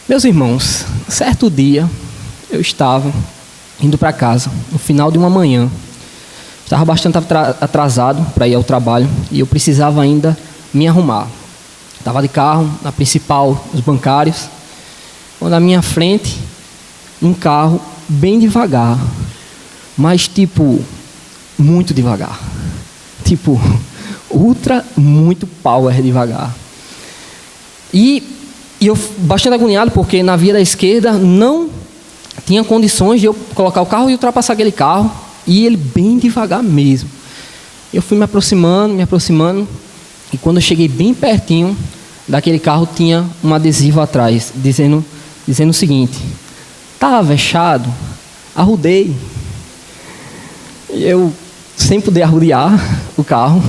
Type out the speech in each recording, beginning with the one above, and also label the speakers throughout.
Speaker 1: Meus irmãos, certo dia eu estava indo para casa, no final de uma manhã. Estava bastante atrasado para ir ao trabalho e eu precisava ainda me arrumar. Estava de carro, na principal dos bancários, quando à minha frente, um carro bem devagar, mas muito devagar. Muito power devagar. E eu bastante agoniado, porque na via da esquerda não tinha condições de eu colocar o carro e ultrapassar aquele carro, e ele bem devagar mesmo. Eu fui me aproximando, e quando eu cheguei bem pertinho daquele carro, tinha um adesivo atrás, dizendo o seguinte: "Estava fechado, arrudei." E eu, sem poder arrudear o carro,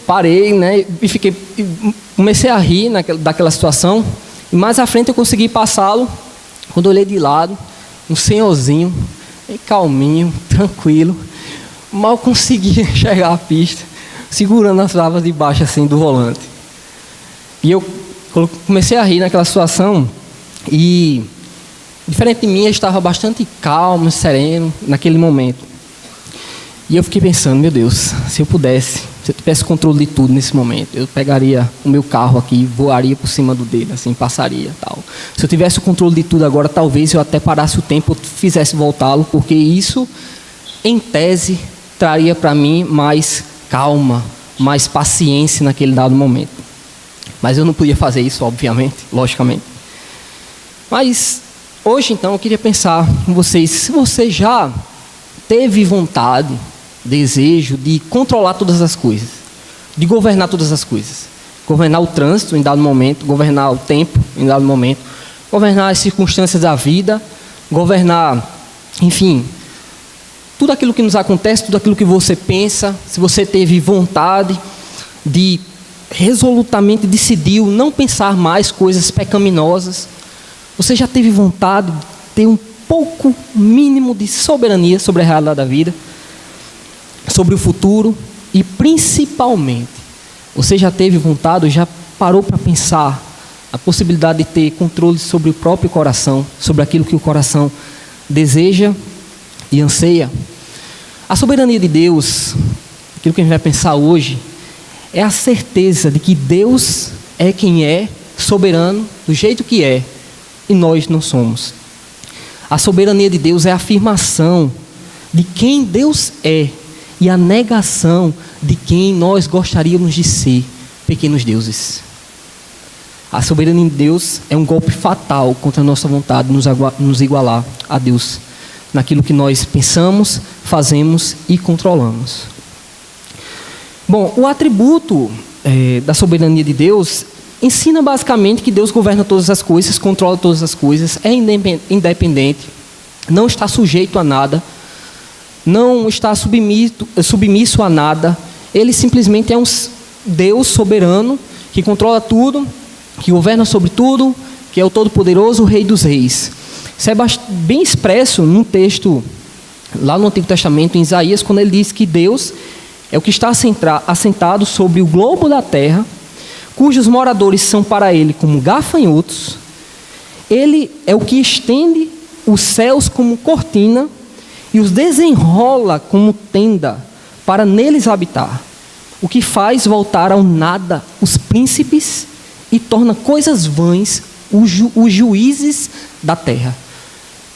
Speaker 1: parei, né, e comecei a rir daquela situação. E mais à frente eu consegui passá-lo. Quando eu olhei de lado, um senhorzinho, bem calminho, tranquilo, mal conseguia enxergar a pista, segurando as travas de baixo assim do volante. E eu comecei a rir naquela situação. E diferente de mim, ele estava bastante calmo, sereno naquele momento. E eu fiquei pensando: meu Deus, se eu tivesse controle de tudo nesse momento, eu pegaria o meu carro aqui, voaria por cima do dele, assim, passaria, tal. Se eu tivesse o controle de tudo agora, talvez eu até parasse o tempo, fizesse voltá-lo, porque isso, em tese, traria para mim mais calma, mais paciência naquele dado momento. Mas eu não podia fazer isso, obviamente, logicamente. Mas hoje, então, eu queria pensar com vocês: se você já teve vontade, desejo de controlar todas as coisas, de governar todas as coisas, governar o trânsito em dado momento, governar o tempo em dado momento, governar as circunstâncias da vida, governar, enfim, tudo aquilo que nos acontece, tudo aquilo que você pensa. Se você teve vontade de resolutamente decidiu não pensar mais coisas pecaminosas, você já teve vontade de ter um pouco mínimo de soberania sobre a realidade da vida, sobre o futuro, e principalmente, você já teve vontade, já parou para pensar a possibilidade de ter controle sobre o próprio coração, sobre aquilo que o coração deseja e anseia? A soberania de Deus, aquilo que a gente vai pensar hoje, é a certeza de que Deus é quem é, soberano, do jeito que é, e nós não somos. A soberania de Deus é a afirmação de quem Deus é e a negação de quem nós gostaríamos de ser, pequenos deuses. A soberania de Deus é um golpe fatal contra a nossa vontade de nos igualar a Deus, naquilo que nós pensamos, fazemos e controlamos. Bom, o atributo da soberania de Deus ensina basicamente que Deus governa todas as coisas, controla todas as coisas, é independente, não está sujeito a nada, não está submisso a nada. Ele simplesmente é um Deus soberano que controla tudo, que governa sobre tudo, que é o Todo-Poderoso, o Rei dos Reis. Isso é bem expresso num texto lá no Antigo Testamento, em Isaías, quando ele diz que Deus é o que está assentado sobre o globo da terra, cujos moradores são para ele como gafanhotos. Ele é o que estende os céus como cortina e os desenrola como tenda para neles habitar, o que faz voltar ao nada os príncipes e torna coisas vãs os juízes da terra.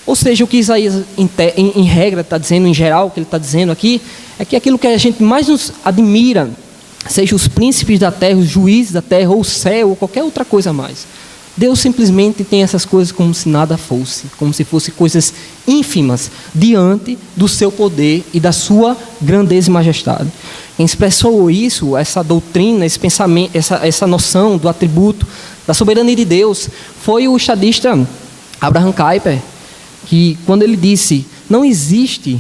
Speaker 1: Ou seja, o que Isaías, em regra, está dizendo, em geral, o que ele está dizendo aqui, é que aquilo que a gente mais nos admira, seja os príncipes da terra, os juízes da terra, ou o céu, ou qualquer outra coisa mais, Deus simplesmente tem essas coisas como se nada fosse, como se fossem coisas ínfimas diante do seu poder e da sua grandeza e majestade. Quem expressou isso, essa doutrina, esse pensamento, essa noção do atributo da soberania de Deus, foi o estadista Abraham Kuyper, que quando ele disse: não existe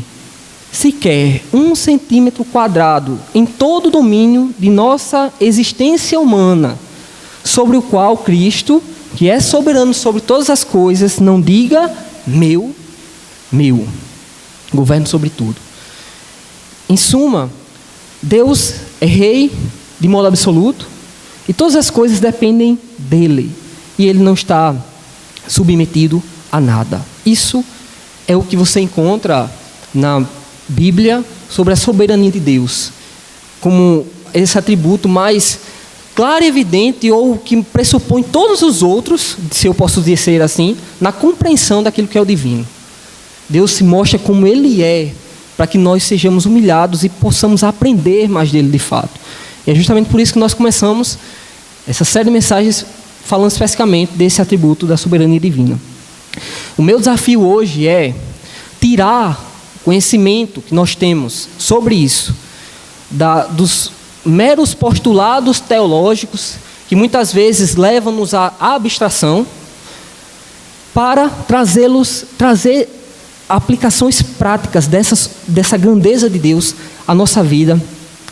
Speaker 1: sequer 1 centímetro quadrado em todo o domínio de nossa existência humana, sobre o qual Cristo, que é soberano sobre todas as coisas, não diga meu, governo sobre tudo. Em suma, Deus é rei de modo absoluto, e todas as coisas dependem dele. e ele não está submetido a nada. Isso é o que você encontra na Bíblia sobre a soberania de Deus, como esse atributo mais claro e evidente, ou que pressupõe todos os outros, se eu posso dizer assim, na compreensão daquilo que é o divino. Deus se mostra como Ele é, para que nós sejamos humilhados e possamos aprender mais dele de fato. E é justamente por isso que nós começamos essa série de mensagens falando especificamente desse atributo da soberania divina. O meu desafio hoje é tirar o conhecimento que nós temos sobre isso dos meros postulados teológicos que muitas vezes levam-nos à abstração, para trazer aplicações práticas dessa grandeza de Deus à nossa vida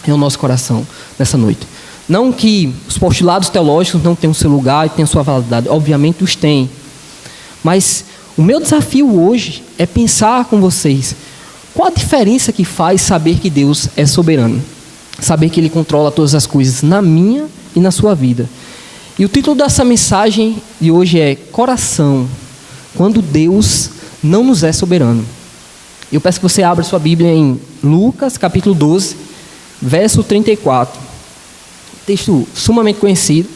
Speaker 1: e ao nosso coração nessa noite. Não que os postulados teológicos não tenham seu lugar e tenham sua validade, obviamente os têm. Mas o meu desafio hoje é pensar com vocês qual a diferença que faz saber que Deus é soberano, saber que Ele controla todas as coisas na minha e na sua vida. E o título dessa mensagem de hoje é Coração, quando Deus não nos é soberano. Eu peço que você abra sua Bíblia em Lucas, capítulo 12, verso 34. Texto sumamente conhecido.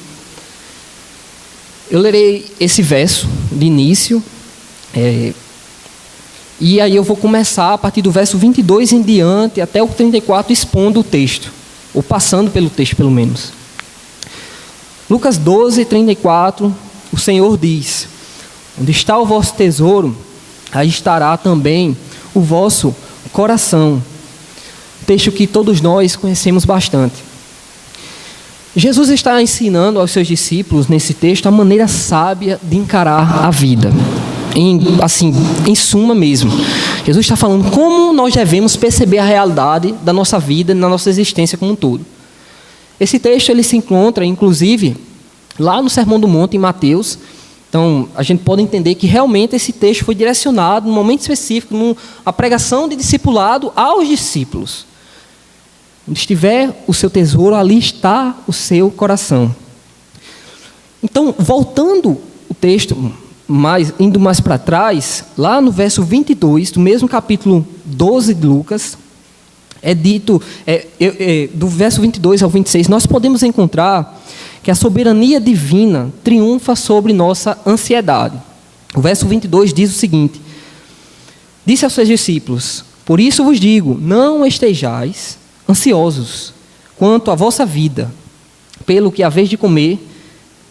Speaker 1: Eu lerei esse verso de início, e aí eu vou começar a partir do verso 22 em diante, até o 34, expondo o texto, ou passando pelo texto pelo menos. Lucas 12, 34, o Senhor diz: onde está o vosso tesouro, aí estará também o vosso coração. Texto que todos nós conhecemos bastante. Jesus está ensinando aos seus discípulos, nesse texto, a maneira sábia de encarar a vida. Em suma mesmo. Jesus está falando como nós devemos perceber a realidade da nossa vida, na nossa existência como um todo. Esse texto ele se encontra, inclusive, lá no Sermão do Monte, em Mateus. Então, a gente pode entender que realmente esse texto foi direcionado, num momento específico, numa pregação de discipulado aos discípulos. Onde estiver o seu tesouro, ali está o seu coração. Então, voltando o texto, indo mais para trás, lá no verso 22, do mesmo capítulo 12 de Lucas, é dito, do verso 22 ao 26, nós podemos encontrar que a soberania divina triunfa sobre nossa ansiedade. O verso 22 diz o seguinte: disse aos seus discípulos: por isso vos digo, não estejais ansiosos quanto à vossa vida, pelo que haveis de comer,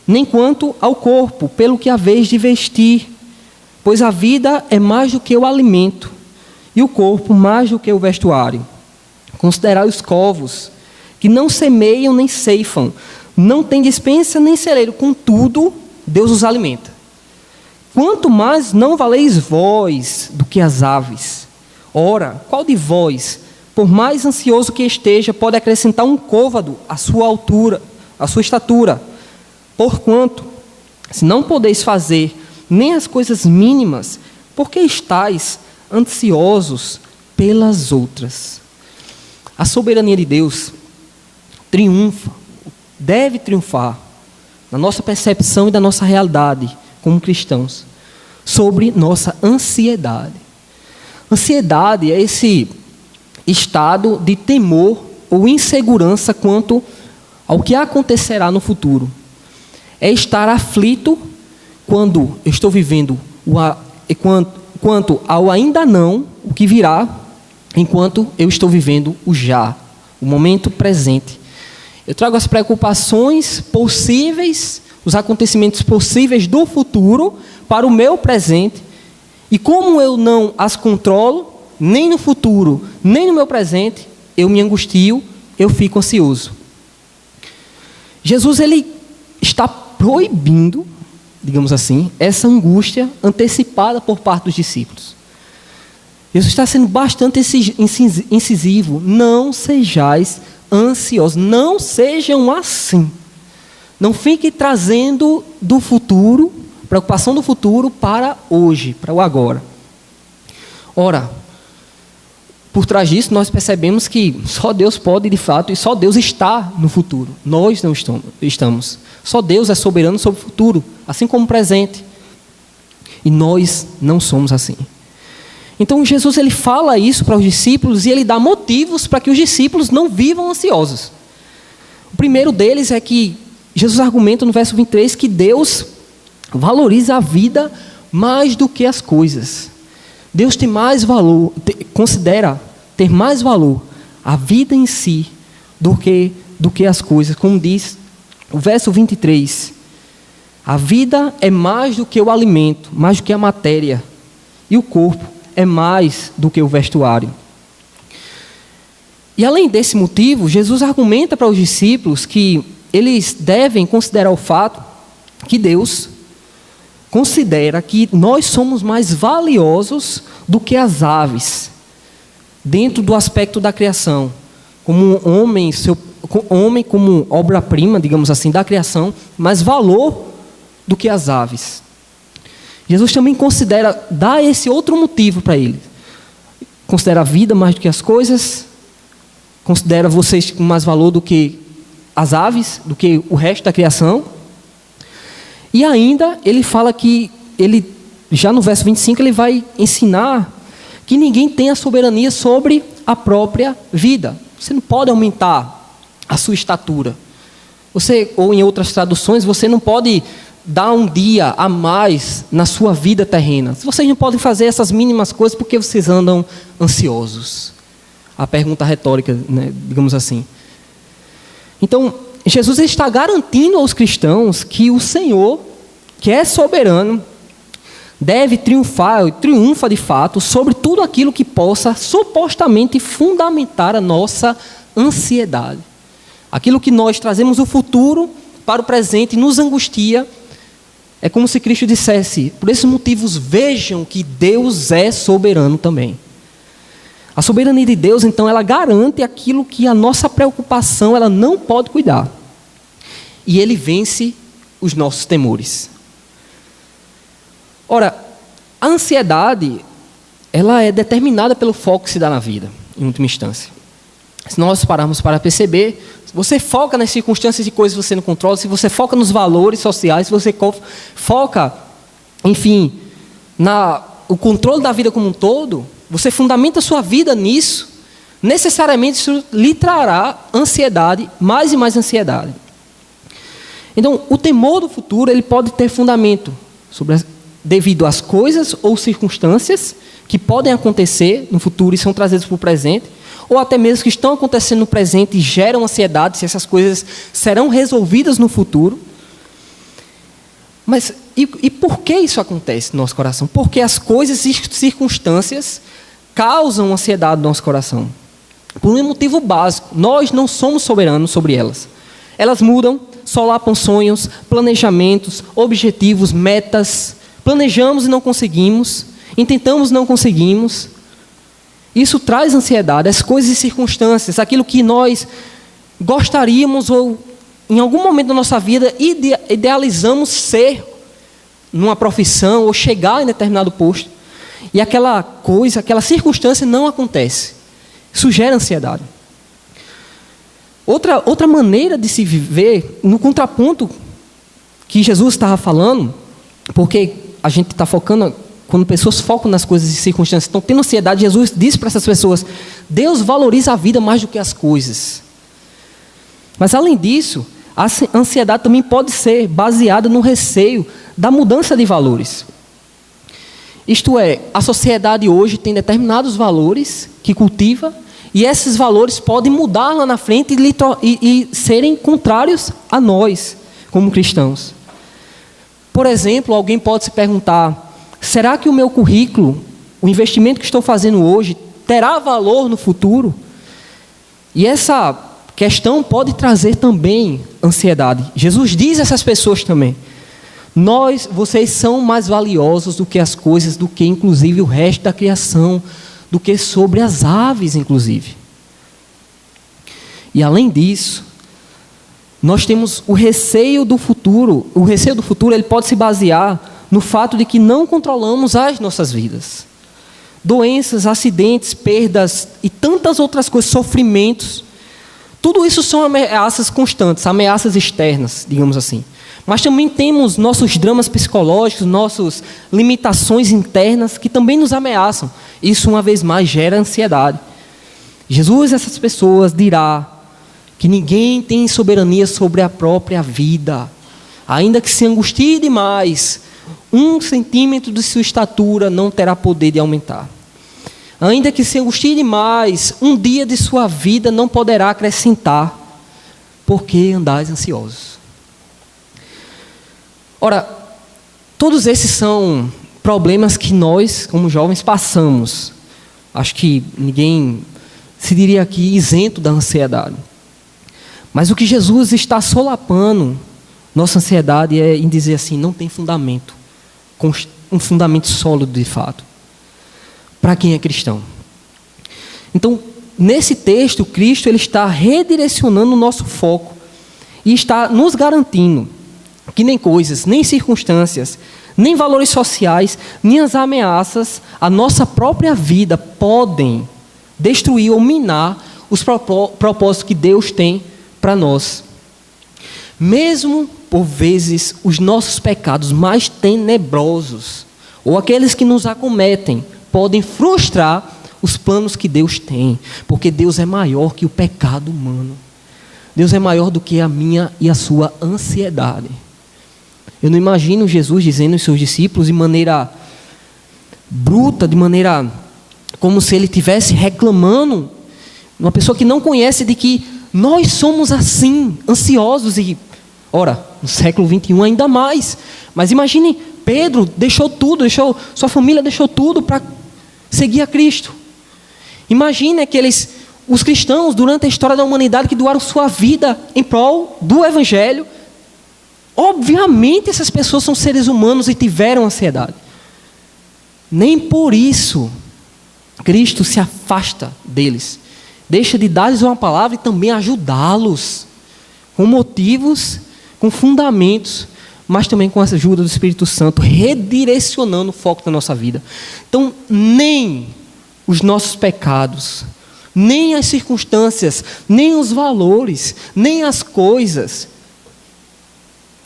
Speaker 1: nem quanto ao corpo, pelo que haveis de vestir. Pois a vida é mais do que o alimento, e o corpo mais do que o vestuário. Considerai os corvos, que não semeiam nem ceifam, não têm despensa nem celeiro, contudo, Deus os alimenta. Quanto mais não valeis vós do que as aves? Ora, qual de vós, por mais ansioso que esteja, pode acrescentar um côvado à sua altura, à sua estatura? Porquanto, se não podeis fazer nem as coisas mínimas, por que estáis ansiosos pelas outras? A soberania de Deus triunfa, deve triunfar, na nossa percepção e da nossa realidade como cristãos, sobre nossa ansiedade. Ansiedade é esse estado de temor ou insegurança quanto ao que acontecerá no futuro. É estar aflito quando eu estou vivendo quanto ao ainda não, o que virá, enquanto eu estou vivendo o já, o momento presente. Eu trago as preocupações possíveis, os acontecimentos possíveis do futuro para o meu presente, e como eu não as controlo, nem no futuro, nem no meu presente, eu me angustio, eu fico ansioso. Jesus ele está proibindo, digamos assim, essa angústia antecipada por parte dos discípulos. Jesus está sendo bastante incisivo. Não sejais ansiosos, não sejam assim. Não fiquem trazendo do futuro, preocupação do futuro para hoje, para o agora. Ora, por trás disso, nós percebemos que só Deus pode, de fato, e só Deus está no futuro. Nós não estamos. Só Deus é soberano sobre o futuro, assim como o presente. E nós não somos assim. Então Jesus ele fala isso para os discípulos e ele dá motivos para que os discípulos não vivam ansiosos. O primeiro deles é que Jesus argumenta no verso 23 que Deus valoriza a vida mais do que as coisas. Deus tem mais valor, considera ter mais valor a vida em si do que as coisas. Como diz o verso 23, a vida é mais do que o alimento, mais do que a matéria, e o corpo é mais do que o vestuário. E além desse motivo, Jesus argumenta para os discípulos que eles devem considerar o fato que Deus considera que nós somos mais valiosos do que as aves, dentro do aspecto da criação, como homem como obra-prima, digamos assim, da criação, mais valor do que as aves. Jesus também dá esse outro motivo para ele. Considera a vida mais do que as coisas, considera vocês com mais valor do que as aves, do que o resto da criação. E ainda ele fala que, já no verso 25, ele vai ensinar que ninguém tem a soberania sobre a própria vida. Você não pode aumentar a sua estatura. Ou em outras traduções, você não pode dar um dia a mais na sua vida terrena. Vocês não podem fazer essas mínimas coisas porque vocês andam ansiosos. A pergunta retórica, né, digamos assim. Então, Jesus está garantindo aos cristãos que o Senhor, que é soberano, deve triunfa de fato sobre tudo aquilo que possa supostamente fundamentar a nossa ansiedade. Aquilo que nós trazemos o futuro para o presente e nos angustia. É como se Cristo dissesse: por esses motivos vejam que Deus é soberano também. A soberania de Deus, então, ela garante aquilo que a nossa preocupação ela não pode cuidar. E Ele vence os nossos temores. Ora, a ansiedade, ela é determinada pelo foco que se dá na vida, em última instância. Se nós pararmos para perceber, se você foca nas circunstâncias de coisas que você não controla, se você foca nos valores sociais, se você foca, enfim, o controle da vida como um todo, você fundamenta a sua vida nisso, necessariamente isso lhe trará ansiedade, mais e mais ansiedade. Então, o temor do futuro, ele pode ter fundamento devido às coisas ou circunstâncias que podem acontecer no futuro e são trazidas para o presente, ou até mesmo que estão acontecendo no presente e geram ansiedade se essas coisas serão resolvidas no futuro. Mas e por que isso acontece no nosso coração? Porque as coisas e circunstâncias causam ansiedade no nosso coração. Por um motivo básico: nós não somos soberanos sobre elas. Elas mudam, solapam sonhos, planejamentos, objetivos, metas. Planejamos e não conseguimos, intentamos e não conseguimos. Isso traz ansiedade, as coisas e circunstâncias, aquilo que nós gostaríamos ou em algum momento da nossa vida idealizamos ser numa profissão ou chegar em determinado posto. E aquela coisa, aquela circunstância não acontece. Isso gera ansiedade. Outra maneira de se viver, no contraponto que Jesus estava falando, porque a gente está focando, quando pessoas focam nas coisas e circunstâncias, estão tendo ansiedade, Jesus disse para essas pessoas: Deus valoriza a vida mais do que as coisas. Mas além disso, a ansiedade também pode ser baseada no receio da mudança de valores. Isto é, a sociedade hoje tem determinados valores que cultiva, e esses valores podem mudar lá na frente e serem contrários a nós, como cristãos. Por exemplo, alguém pode se perguntar: será que o meu currículo, o investimento que estou fazendo hoje, terá valor no futuro? E essa questão pode trazer também ansiedade. Jesus diz a essas pessoas também: vocês são mais valiosos do que as coisas, do que inclusive o resto da criação, do que sobre as aves, inclusive. E além disso, nós temos o receio do futuro. O receio do futuro, ele pode se basear no fato de que não controlamos as nossas vidas. doenças, acidentes, perdas e tantas outras coisas, sofrimentos. Tudo isso são ameaças constantes, ameaças externas, digamos assim. Mas também temos nossos dramas psicológicos, nossas limitações internas que também nos ameaçam. Isso, uma vez mais, gera ansiedade. Jesus, essas pessoas, dirá que ninguém tem soberania sobre a própria vida. Ainda que se angustie demais, 1 centímetro de sua estatura não terá poder de aumentar. Ainda que se angustie demais, um dia de sua vida não poderá acrescentar, porque andais ansiosos. Ora, todos esses são problemas que nós, como jovens, passamos. Acho que ninguém se diria aqui isento da ansiedade. Mas o que Jesus está solapando nossa ansiedade é em dizer assim, não tem fundamento, um fundamento sólido de fato, para quem é cristão. Então, nesse texto, Cristo ele está redirecionando o nosso foco e está nos garantindo que nem coisas, nem circunstâncias, nem valores sociais, nem as ameaças à nossa própria vida podem destruir ou minar os propósitos que Deus tem para nós. Mesmo, por vezes, os nossos pecados mais tenebrosos, ou aqueles que nos acometem, podem frustrar os planos que Deus tem, porque Deus é maior que o pecado humano. Deus é maior do que a minha e a sua ansiedade. Eu não imagino Jesus dizendo aos seus discípulos de maneira bruta, de maneira como se ele estivesse reclamando, uma pessoa que não conhece, de que nós somos assim, ansiosos e, ora, no século 21 ainda mais. Mas imagine, Pedro deixou tudo, sua família deixou tudo para seguir a Cristo. Imagine os cristãos durante a história da humanidade que doaram sua vida em prol do Evangelho. Obviamente essas pessoas são seres humanos e tiveram ansiedade. Nem por isso Cristo se afasta deles. Deixa de dar-lhes uma palavra e também ajudá-los com motivos, com fundamentos, mas também com a ajuda do Espírito Santo, redirecionando o foco da nossa vida. Então, nem os nossos pecados, nem as circunstâncias, nem os valores, nem as coisas,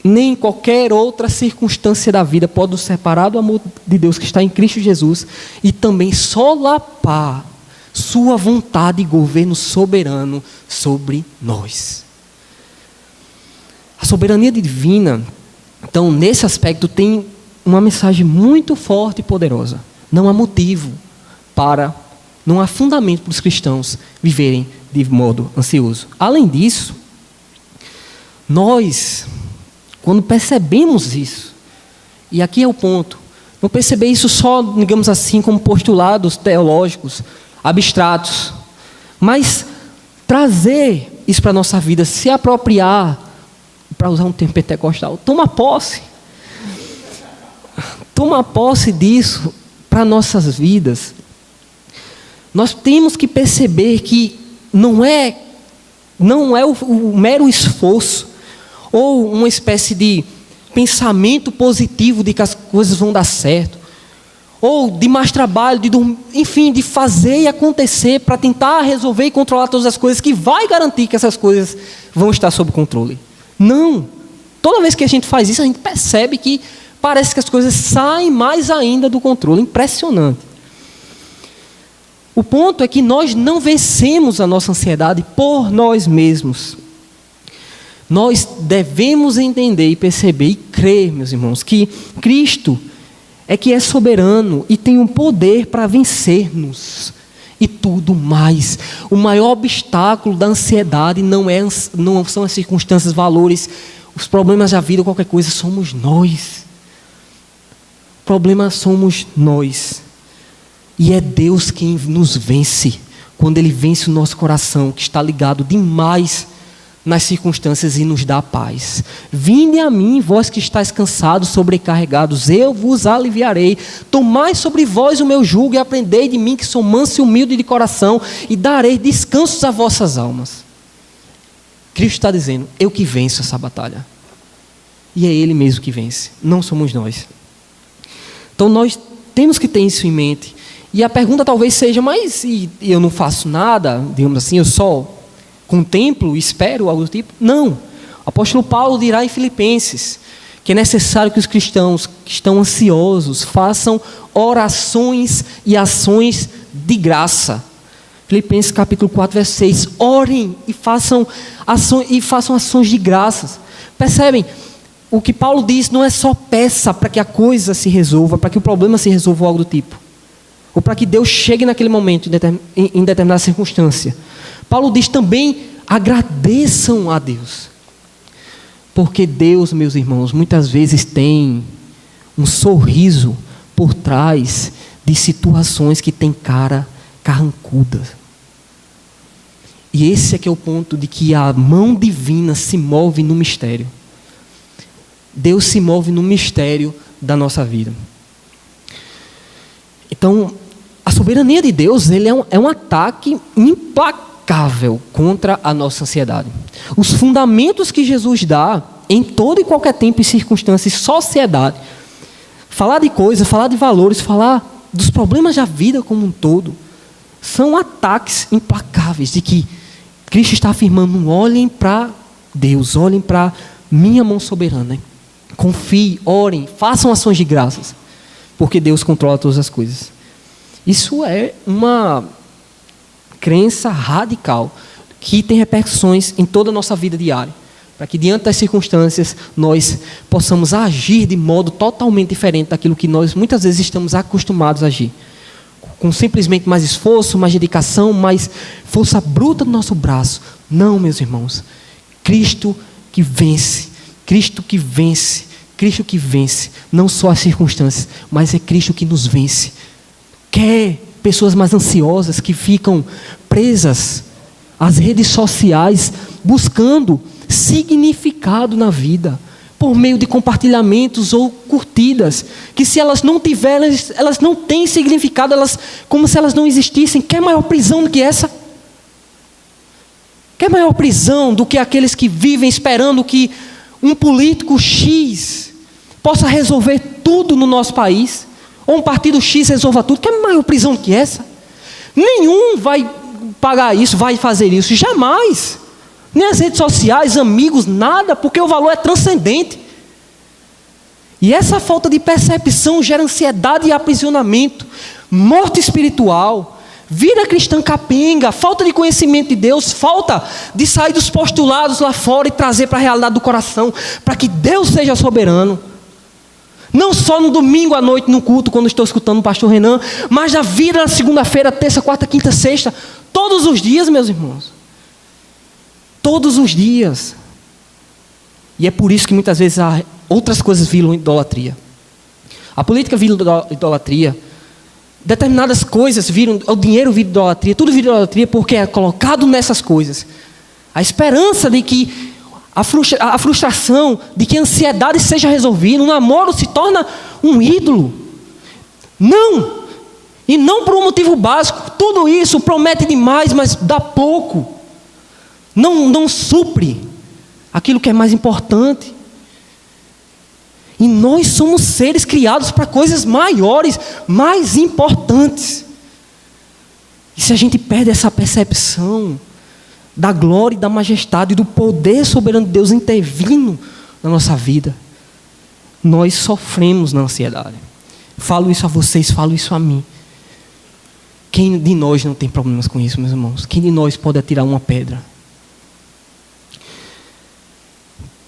Speaker 1: nem qualquer outra circunstância da vida pode nos separar do amor de Deus que está em Cristo Jesus e também solapar sua vontade e governo soberano sobre nós. A soberania divina, então, nesse aspecto, tem uma mensagem muito forte e poderosa. Não há motivo não há fundamento para os cristãos viverem de modo ansioso. Além disso, nós, quando percebemos isso, e aqui é o ponto, não perceber isso só, digamos assim, como postulados teológicos, abstratos, mas trazer isso para a nossa vida, se apropriar, para usar um termo pentecostal, toma posse disso para nossas vidas. Nós temos que perceber que não é o mero esforço ou uma espécie de pensamento positivo de que as coisas vão dar certo, ou de mais trabalho, enfim, de fazer e acontecer para tentar resolver e controlar todas as coisas, que vai garantir que essas coisas vão estar sob controle. Não. Toda vez que a gente faz isso, a gente percebe que parece que as coisas saem mais ainda do controle. Impressionante. O ponto é que nós não vencemos a nossa ansiedade por nós mesmos. Nós devemos entender e perceber e crer, meus irmãos, que Cristo é que é soberano e tem um poder para vencer-nos e tudo mais. O maior obstáculo da ansiedade não são as circunstâncias, valores, os problemas da vida, qualquer coisa, somos nós. O problema somos nós. E é Deus quem nos vence, quando Ele vence o nosso coração, que está ligado demais nas circunstâncias e nos dá paz. Vinde a mim, vós que estáis cansados, sobrecarregados, eu vos aliviarei. Tomai sobre vós o meu jugo e aprendei de mim, que sou manso e humilde de coração, e darei descansos a vossas almas. Cristo está dizendo, eu que venço essa batalha. E é Ele mesmo que vence, não somos nós. Então nós temos que ter isso em mente E a pergunta talvez seja, mas e eu não faço nada, digamos assim, eu só contemplo, espero, algo do tipo? Não. O apóstolo Paulo dirá em Filipenses que é necessário que os cristãos que estão ansiosos façam orações e ações de graça. Filipenses capítulo 4, verso 6. Orem e façam ações de graças. Percebem? O que Paulo diz não é só peça para que a coisa se resolva, para que o problema se resolva ou algo do tipo. Ou para que Deus chegue naquele momento, em determinada circunstância. Paulo diz também, agradeçam a Deus. Porque Deus, meus irmãos, muitas vezes tem um sorriso por trás de situações que tem cara carrancuda. E esse é que é o ponto de que a mão divina se move no mistério. Deus se move no mistério da nossa vida. Então, a soberania de Deus, ele é um ataque implacável contra a nossa ansiedade. Os fundamentos que Jesus dá em todo e qualquer tempo e circunstância e sociedade, falar de coisas, falar de valores, falar dos problemas da vida como um todo, são ataques implacáveis de que Cristo está afirmando: olhem para Deus, olhem para minha mão soberana, confiem, orem, façam ações de graças, porque Deus controla todas as coisas. Isso é uma crença radical que tem repercussões em toda a nossa vida diária, para que diante das circunstâncias nós possamos agir de modo totalmente diferente daquilo que nós muitas vezes estamos acostumados a agir, com simplesmente mais esforço, mais dedicação, mais força bruta no nosso braço. Não, meus irmãos, Cristo que vence, Cristo que vence, Cristo que vence, não só as circunstâncias, mas é Cristo que nos vence. Quer pessoas mais ansiosas que ficam presas às redes sociais, buscando significado na vida, por meio de compartilhamentos ou curtidas, que se elas não tiverem, elas não têm significado, como se elas não existissem. Quer maior prisão do que essa? Quer maior prisão do que aqueles que vivem esperando que um político X possa resolver tudo no nosso país? Ou um partido X resolva tudo? Quer maior prisão do que essa? Nenhum vai pagar isso, vai fazer isso, jamais. Nem as redes sociais, amigos, nada, porque o valor é transcendente. E essa falta de percepção gera ansiedade e aprisionamento, morte espiritual, vida cristã capenga, falta de conhecimento de Deus, falta de sair dos postulados lá fora e trazer para a realidade do coração, para que Deus seja soberano. Não só no domingo à noite no culto, quando estou escutando o pastor Renan, mas na vida na segunda-feira, terça, quarta, quinta, sexta, todos os dias, meus irmãos. Todos os dias. E é por isso que muitas vezes outras coisas viram idolatria. A política vira idolatria. Determinadas coisas viram, o dinheiro vira idolatria, tudo vira idolatria porque é colocado nessas coisas. A esperança de que a frustração de que a ansiedade seja resolvida, o namoro se torna um ídolo. Não! E não por um motivo básico. Tudo isso promete demais, mas dá pouco. Não supre aquilo que é mais importante. E nós somos seres criados para coisas maiores, mais importantes. E se a gente perde essa percepção da glória e da majestade e do poder soberano de Deus intervindo na nossa vida, nós sofremos na ansiedade. Falo isso a vocês, falo isso a mim. Quem de nós não tem problemas com isso, meus irmãos? Quem de nós pode atirar uma pedra?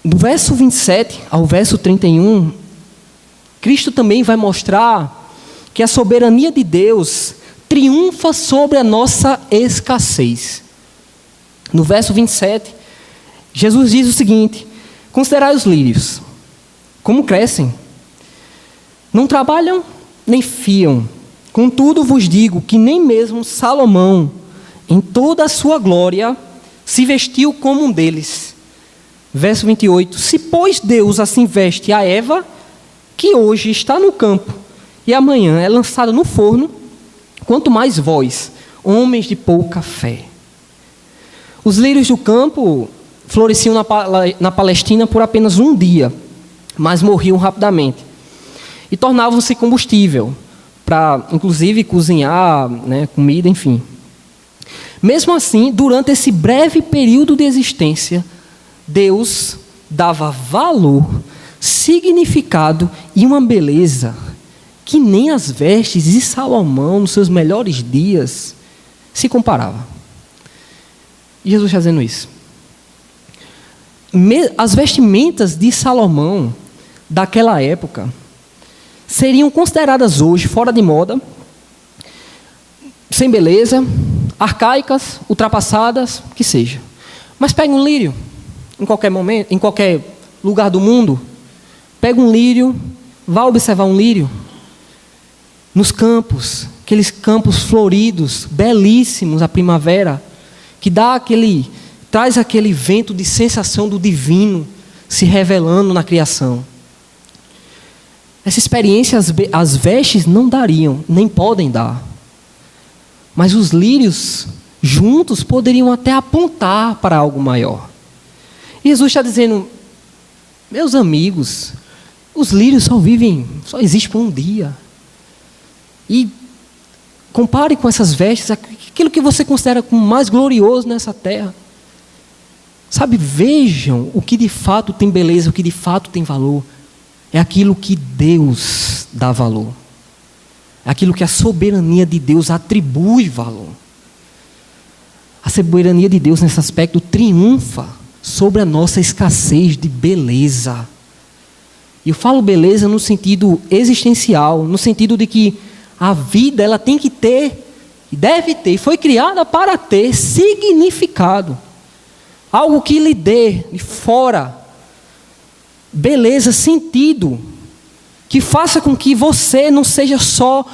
Speaker 1: Do verso 27 ao verso 31, Cristo também vai mostrar que a soberania de Deus triunfa sobre a nossa escassez. No verso 27, Jesus diz o seguinte: considerai os lírios, como crescem. Não trabalham, nem fiam. Contudo vos digo que nem mesmo Salomão, em toda a sua glória, se vestiu como um deles. Verso 28, se pois Deus assim veste a Eva, que hoje está no campo, e amanhã é lançada no forno, quanto mais vós, homens de pouca fé. Os lírios do campo floresciam na Palestina por apenas um dia, mas morriam rapidamente. E tornavam-se combustível para, inclusive, cozinhar, né, comida, enfim. Mesmo assim, durante esse breve período de existência, Deus dava valor, significado e uma beleza que nem as vestes de Salomão, nos seus melhores dias, se comparava. E Jesus está dizendo isso. As vestimentas de Salomão, daquela época, seriam consideradas hoje fora de moda, sem beleza, arcaicas, ultrapassadas, que seja. Mas pega um lírio, em qualquer momento, em qualquer lugar do mundo, pega um lírio, vá observar um lírio, nos campos, aqueles campos floridos, belíssimos, a primavera, que traz aquele vento de sensação do divino se revelando na criação. Essa experiência as vestes não dariam, nem podem dar. Mas os lírios juntos poderiam até apontar para algo maior. E Jesus está dizendo, meus amigos, os lírios só existem por um dia. E compare com essas vestes, aquilo que você considera como mais glorioso nessa terra. Sabe, vejam o que de fato tem beleza, o que de fato tem valor. É aquilo que Deus dá valor. É aquilo que a soberania de Deus atribui valor. A soberania de Deus nesse aspecto triunfa sobre a nossa escassez de beleza. E eu falo beleza no sentido existencial, no sentido de que a vida ela tem que ter, e deve ter, foi criada para ter significado. Algo que lhe dê de fora beleza, sentido, que faça com que você não seja só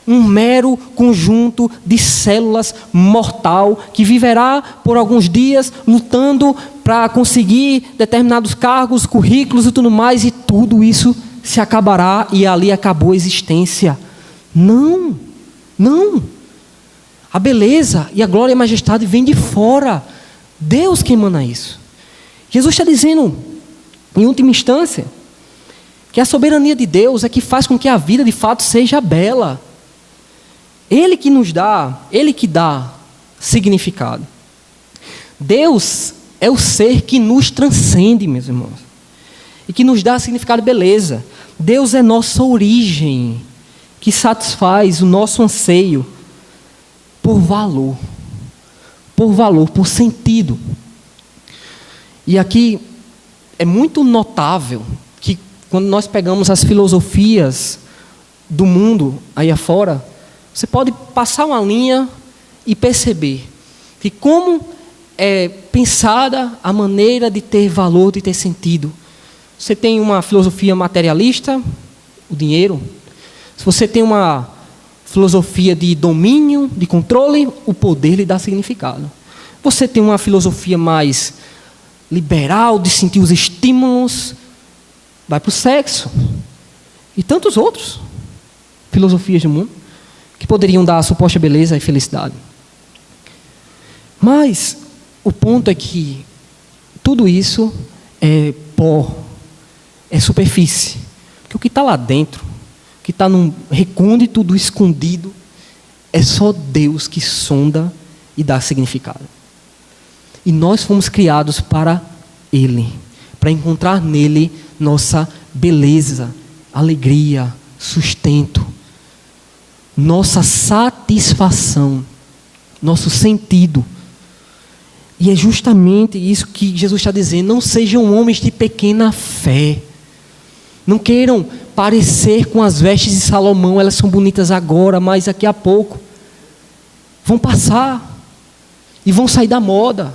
Speaker 1: um mero conjunto de células mortal que viverá por alguns dias lutando para conseguir determinados cargos, currículos e tudo mais, e tudo isso se acabará e ali acabou a existência. Não, não. A beleza e a glória e a majestade vêm de fora. Deus que emana isso. Jesus está dizendo, em última instância, que a soberania de Deus é que faz com que a vida de fato seja bela. Ele que nos dá, Ele que dá significado. Deus é o ser que nos transcende, meus irmãos, e que nos dá significado e beleza. Deus é nossa origem, que satisfaz o nosso anseio por valor, por sentido. E aqui é muito notável que quando nós pegamos as filosofias do mundo aí afora, você pode passar uma linha e perceber que como é pensada a maneira de ter valor, de ter sentido. Você tem uma filosofia materialista, o dinheiro. Se você tem uma filosofia de domínio, de controle, o poder lhe dá significado. Você tem uma filosofia mais liberal, de sentir os estímulos, vai para o sexo. E tantos outros filosofias do mundo que poderiam dar a suposta beleza e felicidade. Mas o ponto é que tudo isso é pó, é superfície. Porque o que está lá dentro, o que está num recôndito do escondido, é só Deus que sonda e dá significado. E nós fomos criados para Ele, para encontrar nele nossa beleza, alegria, sustento, nossa satisfação, nosso sentido. E é justamente isso que Jesus está dizendo: não sejam homens de pequena fé. Não queiram parecer com as vestes de Salomão, elas são bonitas agora, mas daqui a pouco vão passar e vão sair da moda.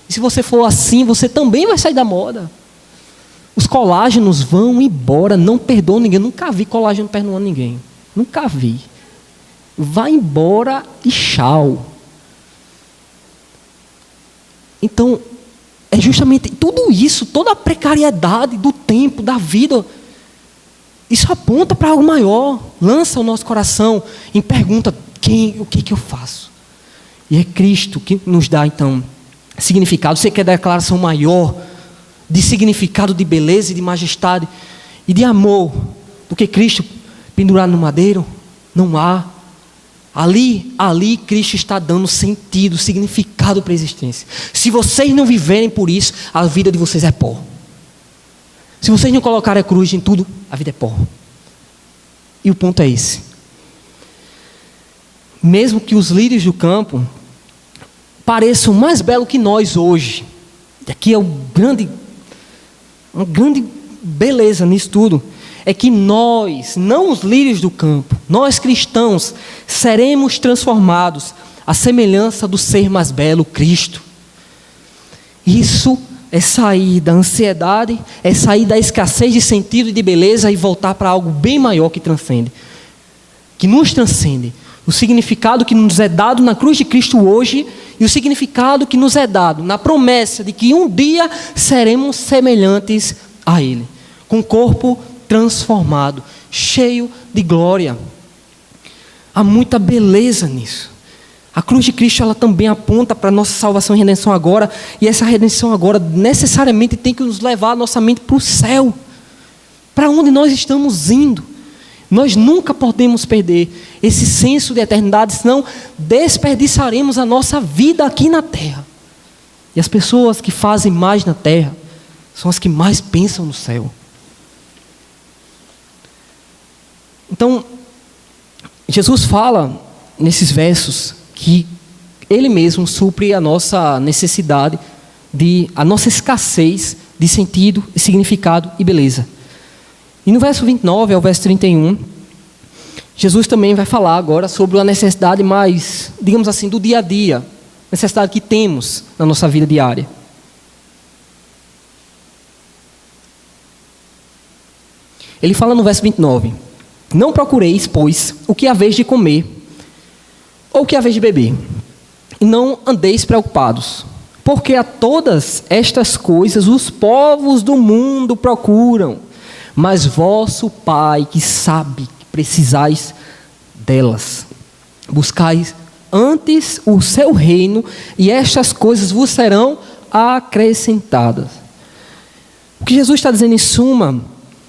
Speaker 1: E se você for assim, você também vai sair da moda. Os colágenos vão embora, não perdoam ninguém. Eu nunca vi colágeno perdoando ninguém. Nunca vi. Vai embora e tchau. Então, é justamente tudo isso, toda a precariedade do tempo, da vida, isso aponta para algo maior. Lança o nosso coração em pergunta: o que eu faço? E é Cristo que nos dá, então, significado. Você quer declaração maior de significado, de beleza e de majestade e de amor do que Cristo pendurado no madeiro? Não há. Ali Cristo está dando sentido, significado para a existência. Se vocês não viverem por isso, a vida de vocês é pó. Se vocês não colocarem a cruz em tudo, a vida é pó. E o ponto é esse. Mesmo que os lírios do campo pareçam mais belos que nós hoje, e aqui é uma grande beleza nisso tudo, é que nós, não os lírios do campo, nós cristãos, seremos transformados à semelhança do ser mais belo, Cristo. Isso é sair da ansiedade, é sair da escassez de sentido e de beleza e voltar para algo bem maior que transcende, que nos transcende. O significado que nos é dado na cruz de Cristo hoje e o significado que nos é dado na promessa de que um dia seremos semelhantes a Ele, com o corpo transformado, cheio de glória. Há muita beleza nisso. A cruz de Cristo, ela também aponta para a nossa salvação e redenção agora, e essa redenção agora necessariamente tem que nos levar a nossa mente para o céu, para onde nós estamos indo. Nós nunca podemos perder esse senso de eternidade, senão desperdiçaremos a nossa vida aqui na terra. E as pessoas que fazem mais na terra são as que mais pensam no céu. Então, Jesus fala nesses versos que Ele mesmo supre a nossa necessidade, a nossa escassez de sentido, significado e beleza. E no verso 29 ao verso 31, Jesus também vai falar agora sobre uma necessidade mais, digamos assim, do dia a dia, necessidade que temos na nossa vida diária. Ele fala no verso 29, não procureis, pois, o que haveis de comer, ou o que haveis de beber, e não andeis preocupados, porque a todas estas coisas os povos do mundo procuram, mas vosso Pai, que sabe que precisais delas, buscais antes o seu reino, e estas coisas vos serão acrescentadas. O que Jesus está dizendo em suma,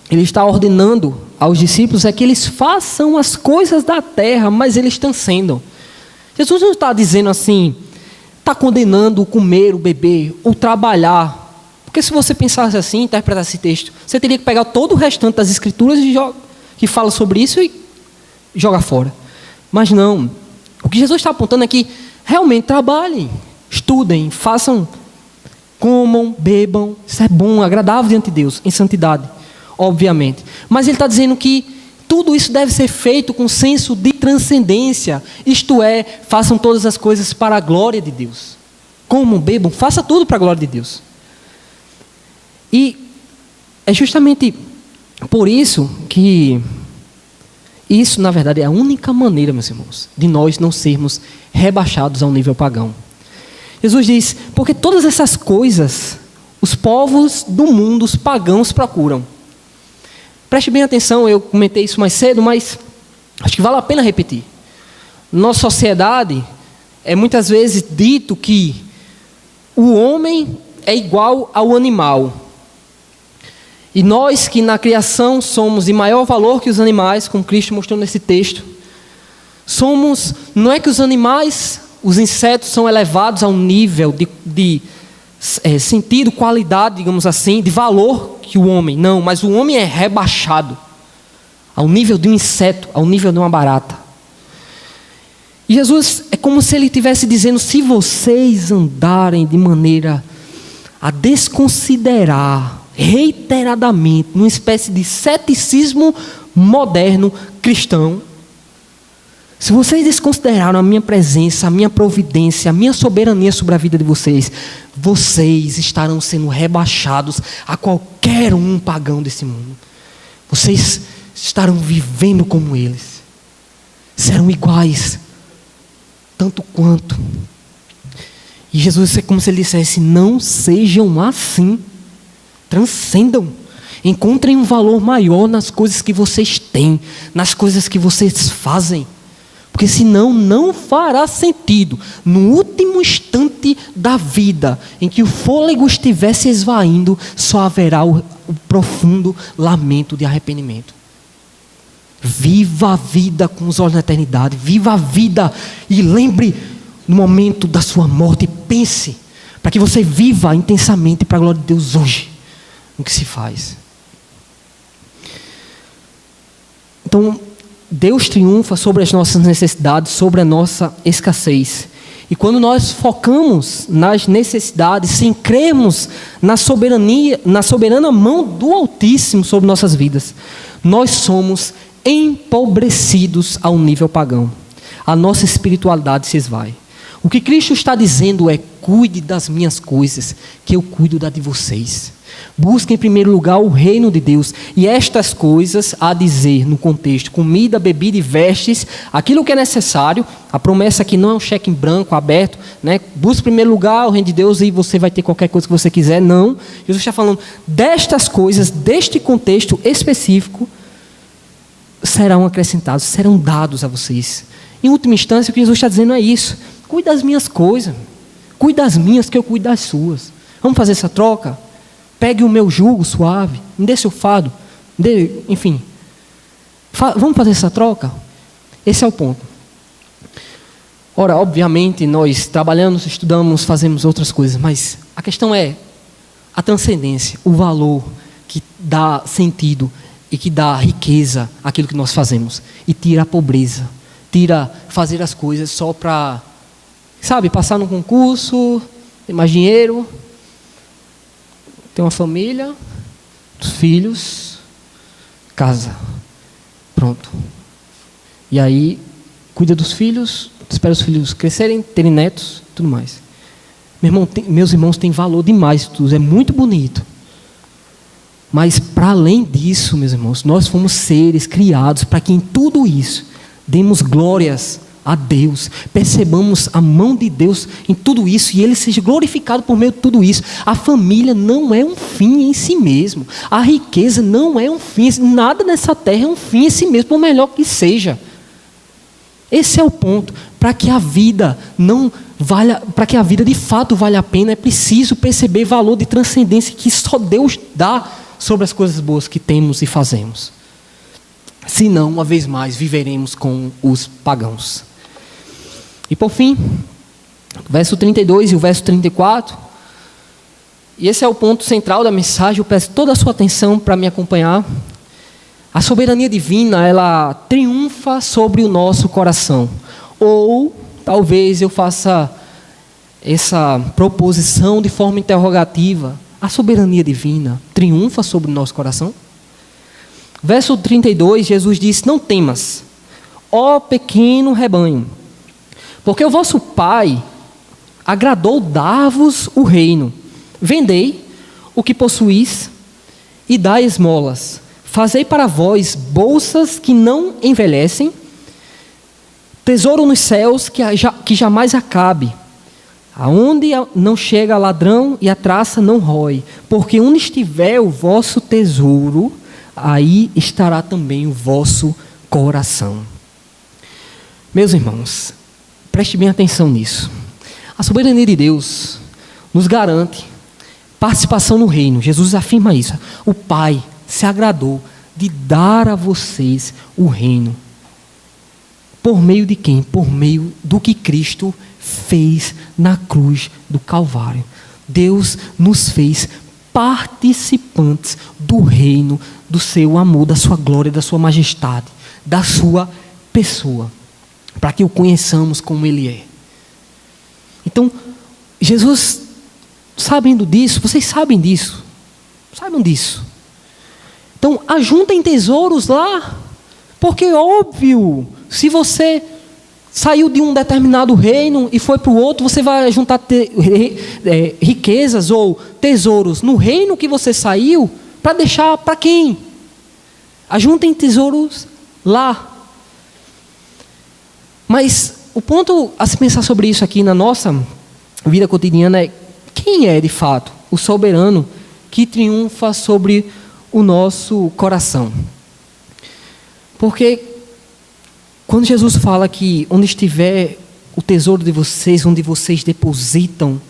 Speaker 1: Ele está ordenando aos discípulos é que eles façam as coisas da terra, mas eles transcendam. Jesus não está dizendo assim, está condenando o comer, o beber, o trabalhar. Porque se você pensasse assim, interpretasse esse texto, você teria que pegar todo o restante das escrituras que fala sobre isso e jogar fora. Mas não. O que Jesus está apontando é que realmente trabalhem, estudem, façam, comam, bebam. Isso é bom, agradável diante de Deus, em santidade, obviamente. Mas Ele está dizendo que tudo isso deve ser feito com senso de transcendência. Isto é, façam todas as coisas para a glória de Deus. Comam, bebam, faça tudo para a glória de Deus. E é justamente por isso que isso, na verdade, é a única maneira, meus irmãos, de nós não sermos rebaixados ao nível pagão. Jesus diz, porque todas essas coisas, os povos do mundo, os pagãos procuram. Preste bem atenção, eu comentei isso mais cedo, mas acho que vale a pena repetir. Nossa sociedade é muitas vezes dito que o homem é igual ao animal. E nós que na criação somos de maior valor que os animais, como Cristo mostrou nesse texto, não é que os animais, os insetos são elevados a um nível de sentido, qualidade, digamos assim, de valor que o homem, não, mas o homem é rebaixado ao nível de um inseto, ao nível de uma barata. E Jesus é como se Ele estivesse dizendo, se vocês andarem de maneira a desconsiderar reiteradamente, numa espécie de ceticismo moderno cristão, se vocês desconsideraram a minha presença, a minha providência, a minha soberania sobre a vida de vocês, vocês estarão sendo rebaixados a qualquer um pagão desse mundo. Vocês estarão vivendo como eles, serão iguais, tanto quanto. E Jesus é como se Ele dissesse, não sejam assim. Transcendam, encontrem um valor maior nas coisas que vocês têm, nas coisas que vocês fazem, porque senão não fará sentido, no último instante da vida, em que o fôlego estiver se esvaindo, só haverá o profundo lamento de arrependimento. Viva a vida com os olhos na eternidade. Viva a vida e lembre no momento da sua morte. Pense para que você viva intensamente para a glória de Deus hoje no que se faz. Então, Deus triunfa sobre as nossas necessidades, sobre a nossa escassez. E quando nós focamos nas necessidades, sem crermos na soberana mão do Altíssimo sobre nossas vidas, nós somos empobrecidos ao nível pagão. A nossa espiritualidade se esvai. O que Cristo está dizendo é: cuide das minhas coisas, que eu cuido da de vocês. Busque em primeiro lugar o reino de Deus. E estas coisas, a dizer no contexto, comida, bebida e vestes, aquilo que é necessário. A promessa aqui não é um cheque em branco, aberto, né? Busque em primeiro lugar o reino de Deus e você vai ter qualquer coisa que você quiser. Não. Jesus está falando destas coisas, deste contexto específico, serão acrescentados, serão dados a vocês. Em última instância, o que Jesus está dizendo é isso: cuide das minhas coisas, cuide das minhas, que eu cuido das suas. Vamos fazer essa troca? Pegue o meu jugo suave, me dê seu fardo, enfim. Vamos fazer essa troca? Esse é o ponto. Ora, obviamente, nós trabalhamos, estudamos, fazemos outras coisas, mas a questão é a transcendência, o valor que dá sentido e que dá riqueza àquilo que nós fazemos. E tira a pobreza, tira fazer as coisas só para, passar no concurso, ter mais dinheiro, ter uma família, filhos, casa, pronto. E aí, cuida dos filhos, espera os filhos crescerem, terem netos, tudo mais. Meus irmãos têm valor demais, tudo é muito bonito. Mas para além disso, meus irmãos, nós fomos seres criados para que em tudo isso demos glórias a Deus, percebamos a mão de Deus em tudo isso e Ele seja glorificado por meio de tudo isso. A família não é um fim em si mesmo, a riqueza não é um fim, nada nessa terra é um fim em si mesmo, por melhor que seja. Esse é o ponto. Para que a vida para que a vida de fato valha a pena, é preciso perceber valor de transcendência que só Deus dá sobre as coisas boas que temos e fazemos. Senão, uma vez mais, viveremos com os pagãos. E por fim, o verso 32 e o verso 34, e esse é o ponto central da mensagem, eu peço toda a sua atenção para me acompanhar. A soberania divina, ela triunfa sobre o nosso coração. Ou, talvez eu faça essa proposição de forma interrogativa: a soberania divina triunfa sobre o nosso coração? Verso 32, Jesus diz: não temas, ó pequeno rebanho, porque o vosso Pai agradou dar-vos o reino. Vendei o que possuís e dai esmolas. Fazei para vós bolsas que não envelhecem, tesouro nos céus que jamais acabe, aonde não chega ladrão e a traça não rói. Porque onde estiver o vosso tesouro, aí estará também o vosso coração. Meus irmãos, preste bem atenção nisso. A soberania de Deus nos garante participação no reino. Jesus afirma isso. O Pai se agradou de dar a vocês o reino. Por meio de quem? Por meio do que Cristo fez na cruz do Calvário. Deus nos fez participantes do reino, do seu amor, da sua glória, da sua majestade, da sua pessoa, para que o conheçamos como Ele é. Então, Jesus, sabendo disso, vocês sabem disso, saibam disso. Então, ajuntem tesouros lá, porque óbvio, se você saiu de um determinado reino e foi para o outro, você vai juntar riquezas ou tesouros no reino que você saiu, para deixar para quem? Ajuntem tesouros lá. Mas o ponto a se pensar sobre isso aqui na nossa vida cotidiana é: quem é de fato o soberano que triunfa sobre o nosso coração? Porque quando Jesus fala que onde estiver o tesouro de vocês, onde vocês depositam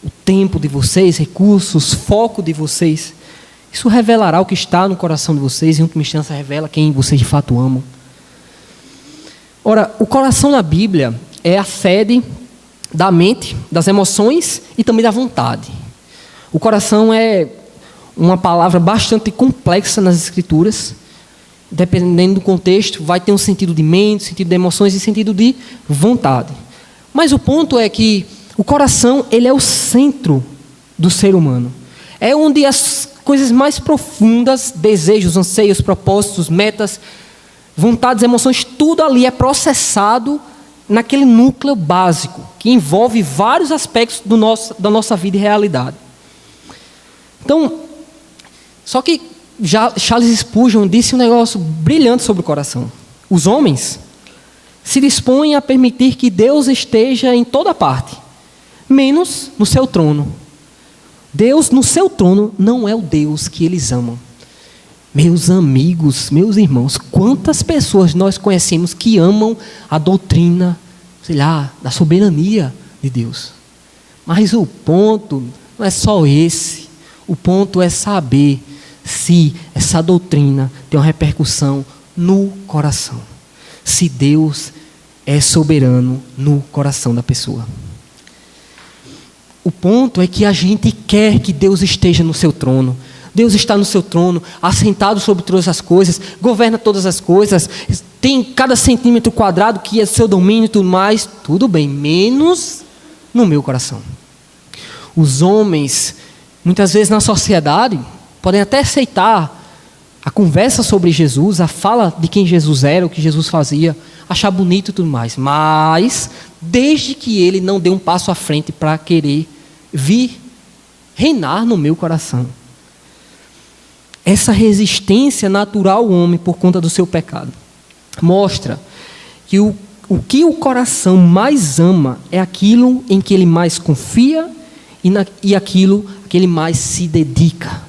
Speaker 1: o tempo de vocês, recursos, foco de vocês, Isso revelará o que está no coração de vocês, em última instância revela quem vocês de fato amam. Ora, o coração na Bíblia é a sede da mente, das emoções e também da vontade. O coração é uma palavra bastante complexa nas Escrituras. Dependendo do contexto, vai ter um sentido de mente, sentido de emoções e sentido de vontade. Mas o ponto é que o coração, ele é o centro do ser humano. É onde as coisas mais profundas, desejos, anseios, propósitos, metas, vontades, emoções, tudo ali é processado naquele núcleo básico, que envolve vários aspectos da nossa vida e realidade. Então, só que já Charles Spurgeon disse um negócio brilhante sobre o coração. Os homens se dispõem a permitir que Deus esteja em toda parte, menos no seu trono. Deus no seu trono não é o Deus que eles amam. Meus amigos, meus irmãos, quantas pessoas nós conhecemos que amam a doutrina, sei lá, da soberania de Deus. Mas o ponto não é só esse. O ponto é saber se essa doutrina tem uma repercussão no coração. Se Deus é soberano no coração da pessoa. O ponto é que a gente quer que Deus esteja no seu trono. Deus está no seu trono, assentado sobre todas as coisas, governa todas as coisas, tem cada centímetro quadrado que é seu domínio e tudo mais. Tudo bem, menos no meu coração. Os homens, muitas vezes na sociedade, podem até aceitar a conversa sobre Jesus, a fala de quem Jesus era, o que Jesus fazia, achar bonito e tudo mais. Mas, desde que ele não dê um passo à frente para querer vir reinar no meu coração. Essa resistência natural ao homem por conta do seu pecado mostra que o que o coração mais ama é aquilo em que ele mais confia e aquilo que ele mais se dedica.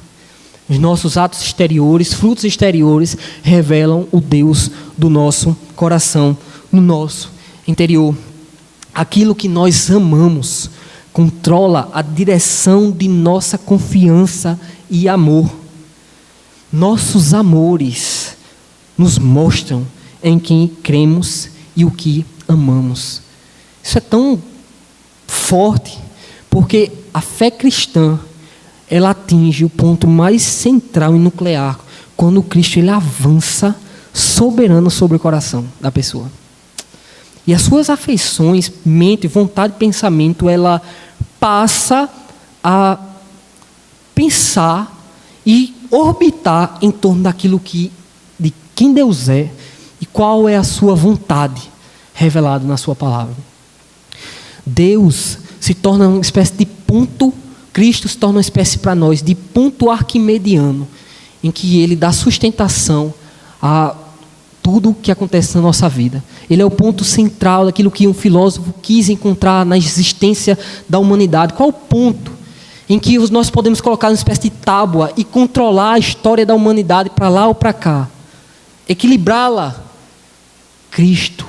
Speaker 1: Os nossos atos exteriores, frutos exteriores, revelam o Deus do nosso coração, no nosso interior. Aquilo que nós amamos controla a direção de nossa confiança e amor. Nossos amores nos mostram em quem cremos e o que amamos. Isso é tão forte, porque a fé cristã, ela atinge o ponto mais central e nuclear, quando o Cristo ele avança soberano sobre o coração da pessoa. E as suas afeições, mente, vontade e pensamento, ela passa a pensar e orbitar em torno daquilo de quem Deus é e qual é a sua vontade revelada na sua palavra. Deus se torna uma espécie de ponto, Cristo se torna uma espécie para nós de ponto arquimediano, em que ele dá sustentação a tudo o que acontece na nossa vida. Ele é o ponto central daquilo que um filósofo quis encontrar na existência da humanidade. Qual o ponto em que nós podemos colocar uma espécie de tábua e controlar a história da humanidade para lá ou para cá, equilibrá-la? Cristo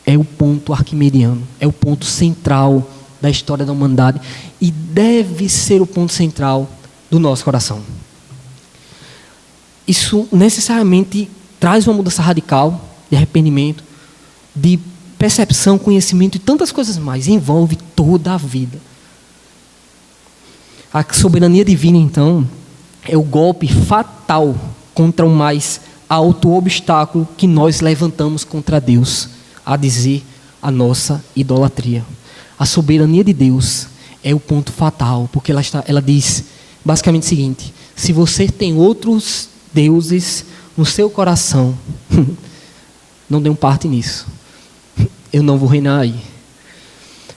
Speaker 1: é o ponto arquimediano, é o ponto central da história da humanidade e deve ser o ponto central do nosso coração. Isso necessariamente traz uma mudança radical de arrependimento, de percepção, conhecimento e tantas coisas mais, envolve toda a vida. A soberania divina, então, é o golpe fatal contra o mais alto obstáculo que nós levantamos contra Deus, a dizer, a nossa idolatria. A soberania de Deus é o ponto fatal, porque ela diz basicamente o seguinte: se você tem outros deuses no seu coração, não dê parte nisso. Eu não vou reinar aí.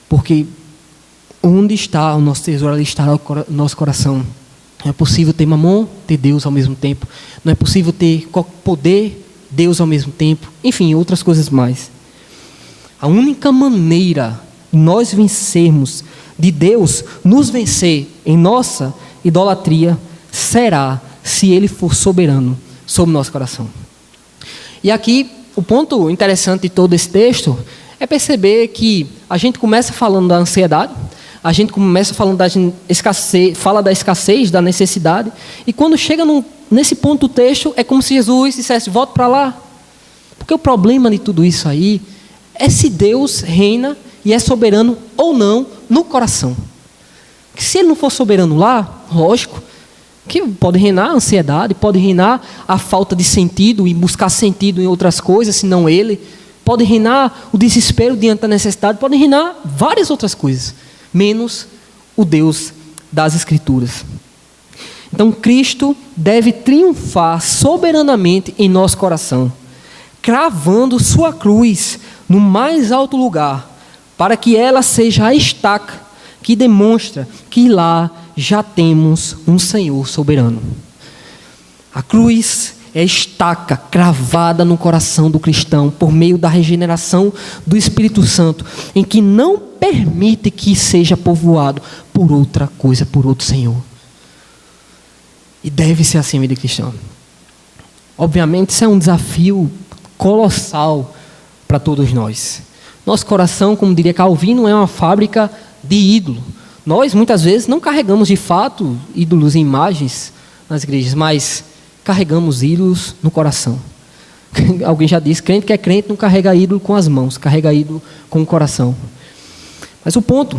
Speaker 1: Porque onde está o nosso tesouro, ali estará o nosso coração. Não é possível ter mamon, ter Deus ao mesmo tempo. Não é possível ter poder, Deus ao mesmo tempo. Enfim, outras coisas mais. A única maneira de nós vencermos, de Deus nos vencer em nossa idolatria, será se Ele for soberano sobre o nosso coração. E aqui, o ponto interessante de todo esse texto é perceber que a gente começa falando da ansiedade, a gente começa falando da escassez, fala da escassez, da necessidade, e quando chega nesse ponto do texto, é como se Jesus dissesse, volta para lá. Porque o problema de tudo isso aí é se Deus reina e é soberano ou não no coração. Que se ele não for soberano lá, lógico, que pode reinar a ansiedade, pode reinar a falta de sentido e buscar sentido em outras coisas, senão ele. Pode reinar o desespero diante da necessidade, pode reinar várias outras coisas, menos o Deus das Escrituras. Então Cristo deve triunfar soberanamente em nosso coração, cravando sua cruz no mais alto lugar, para que ela seja a estaca que demonstra que lá já temos um Senhor soberano. A cruz é a estaca cravada no coração do cristão por meio da regeneração do Espírito Santo, em que não permite que seja povoado por outra coisa, por outro Senhor. E deve ser assim a vida cristã. Obviamente, isso é um desafio colossal para todos nós. Nosso coração, como diria Calvino, é uma fábrica de ídolo. Nós, muitas vezes, não carregamos de fato ídolos e imagens nas igrejas, mas carregamos ídolos no coração. Alguém já disse, crente que é crente não carrega ídolo com as mãos, carrega ídolo com o coração. Mas o ponto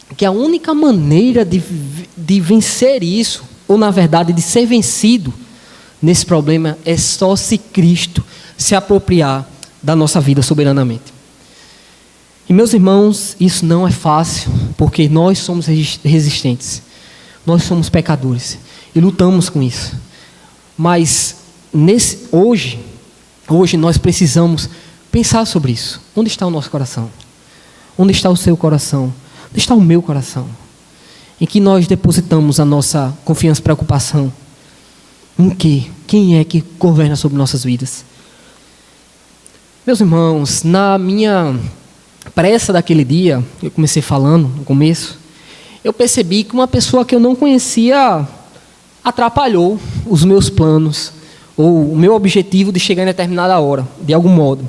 Speaker 1: é que a única maneira de vencer isso, ou na verdade de ser vencido nesse problema, é só se Cristo se apropriar da nossa vida soberanamente. E meus irmãos, isso não é fácil, porque nós somos resistentes, nós somos pecadores e lutamos com isso. Mas hoje nós precisamos pensar sobre isso. Onde está o nosso coração? Onde está o seu coração? Onde está o meu coração? Em que nós depositamos a nossa confiança e preocupação? Em que? Quem é que governa sobre nossas vidas? Meus irmãos, na minha pressa daquele dia, eu comecei falando no começo, eu percebi que uma pessoa que eu não conhecia atrapalhou os meus planos, ou o meu objetivo de chegar em determinada hora, de algum modo.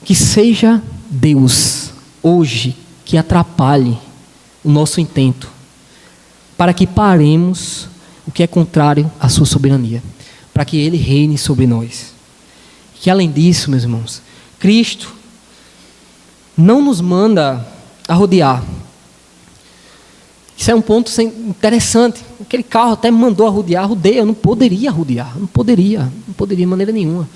Speaker 1: Que seja Deus, hoje, que atrapalhe o nosso intento, para que paremos o que é contrário à sua soberania, para que Ele reine sobre nós. Que além disso, meus irmãos, Cristo não nos manda a rodear. Isso é um ponto interessante. Aquele carro até me mandou arrodear, eu não poderia arrodear, não poderia de maneira nenhuma.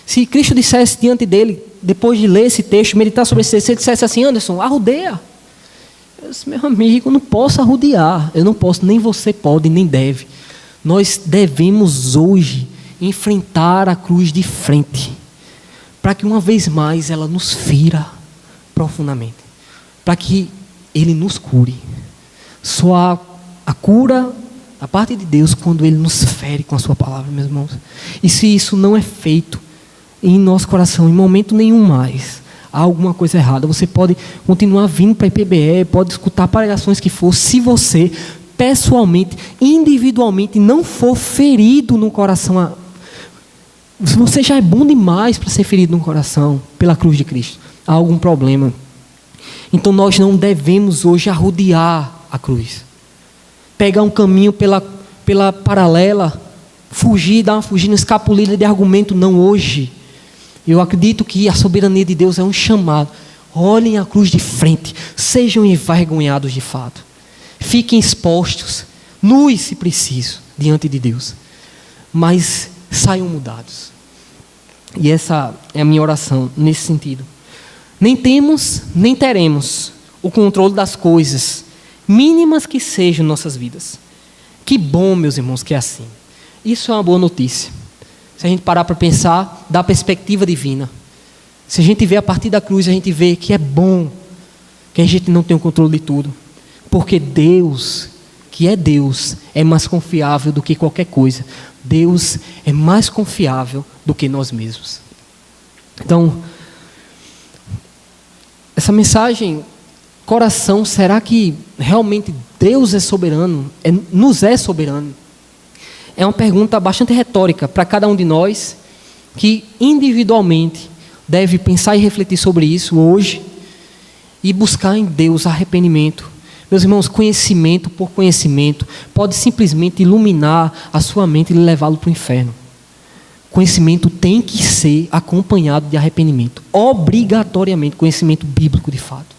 Speaker 1: Se Cristo dissesse diante dele, depois de ler esse texto, meditar sobre esse texto, se ele dissesse assim, Anderson, arrodeia. Eu disse, meu amigo, eu não posso arrodear, eu não posso, nem você pode, nem deve. Nós devemos hoje enfrentar a cruz de frente, para que uma vez mais ela nos fira profundamente, para que Ele nos cure. Só há a cura da parte de Deus quando Ele nos fere com a sua palavra, meus irmãos. E se isso não é feito em nosso coração, em momento nenhum mais, há alguma coisa errada. Você pode continuar vindo para a IPBE, pode escutar pregações que for, se você pessoalmente, individualmente, não for ferido no coração. Você já é bom demais para ser ferido no coração pela cruz de Cristo. Há algum problema. Então nós não devemos hoje arrodear a cruz, pegar um caminho pela paralela, fugir, dar uma fugida, escapulida de argumento. Não hoje. Eu acredito que a soberania de Deus é um chamado. Olhem a cruz de frente, sejam envergonhados de fato, fiquem expostos, nus se preciso, diante de Deus, mas saiam mudados. E essa é a minha oração nesse sentido. Nem temos, nem teremos o controle das coisas, mínimas que sejam nossas vidas. Que bom, meus irmãos, que é assim. Isso é uma boa notícia. Se a gente parar para pensar da perspectiva divina, se a gente vê a partir da cruz, a gente vê que é bom que a gente não tem o controle de tudo, porque Deus, que é Deus, é mais confiável do que qualquer coisa. Deus é mais confiável do que nós mesmos. Então, essa mensagem, coração, será que realmente Deus é soberano? Nos é soberano? É uma pergunta bastante retórica para cada um de nós, que individualmente deve pensar e refletir sobre isso hoje, e buscar em Deus arrependimento. Meus irmãos, conhecimento por conhecimento pode simplesmente iluminar a sua mente e levá-lo para o inferno. Conhecimento tem que ser acompanhado de arrependimento. Obrigatoriamente, conhecimento bíblico de fato.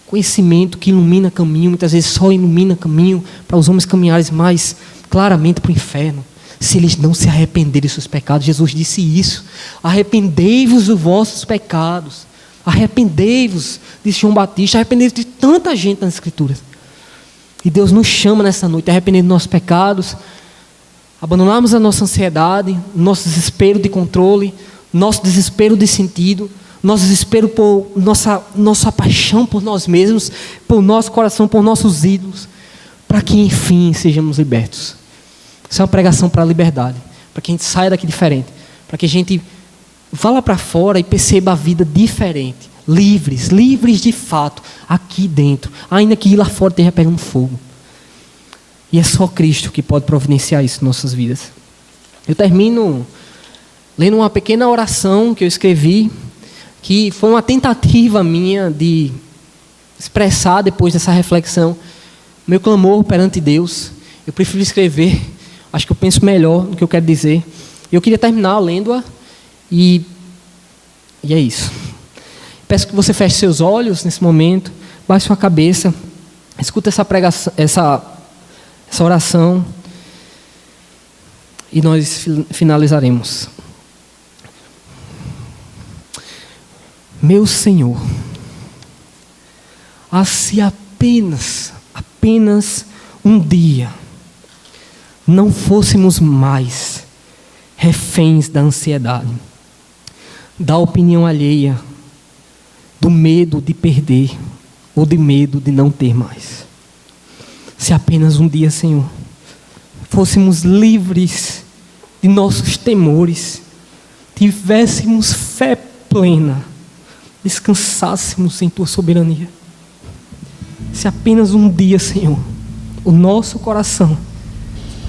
Speaker 1: Conhecimento que ilumina caminho, muitas vezes só ilumina caminho para os homens caminharem mais claramente para o inferno, se eles não se arrependerem dos seus pecados. Jesus disse isso: arrependei-vos dos vossos pecados, arrependei-vos, disse João Batista, arrependei-vos de tanta gente nas Escrituras. E Deus nos chama nessa noite a arrepender dos nossos pecados, abandonarmos a nossa ansiedade, nosso desespero de controle, nosso desespero de sentido, nosso desespero por nossa paixão por nós mesmos, por nosso coração, por nossos ídolos, para que enfim sejamos libertos. Isso é uma pregação para a liberdade, para que a gente saia daqui diferente, para que a gente vá lá para fora e perceba a vida diferente, livres de fato, aqui dentro, ainda que lá fora esteja pegando fogo. E é só Cristo que pode providenciar isso em nossas vidas. Eu termino lendo uma pequena oração que eu escrevi, que foi uma tentativa minha de expressar, depois dessa reflexão, meu clamor perante Deus. Eu prefiro escrever, acho que eu penso melhor no que eu quero dizer. Eu queria terminar lendo-a e é isso. Peço que você feche seus olhos nesse momento, baixe sua cabeça, escuta essa pregação, essa oração, e nós finalizaremos. Meu Senhor, se apenas um dia não fôssemos mais reféns da ansiedade, da opinião alheia, do medo de perder ou de medo de não ter mais. Se apenas um dia, Senhor, fôssemos livres de nossos temores, tivéssemos fé plena, descansássemos em Tua soberania. Se apenas um dia, Senhor, o nosso coração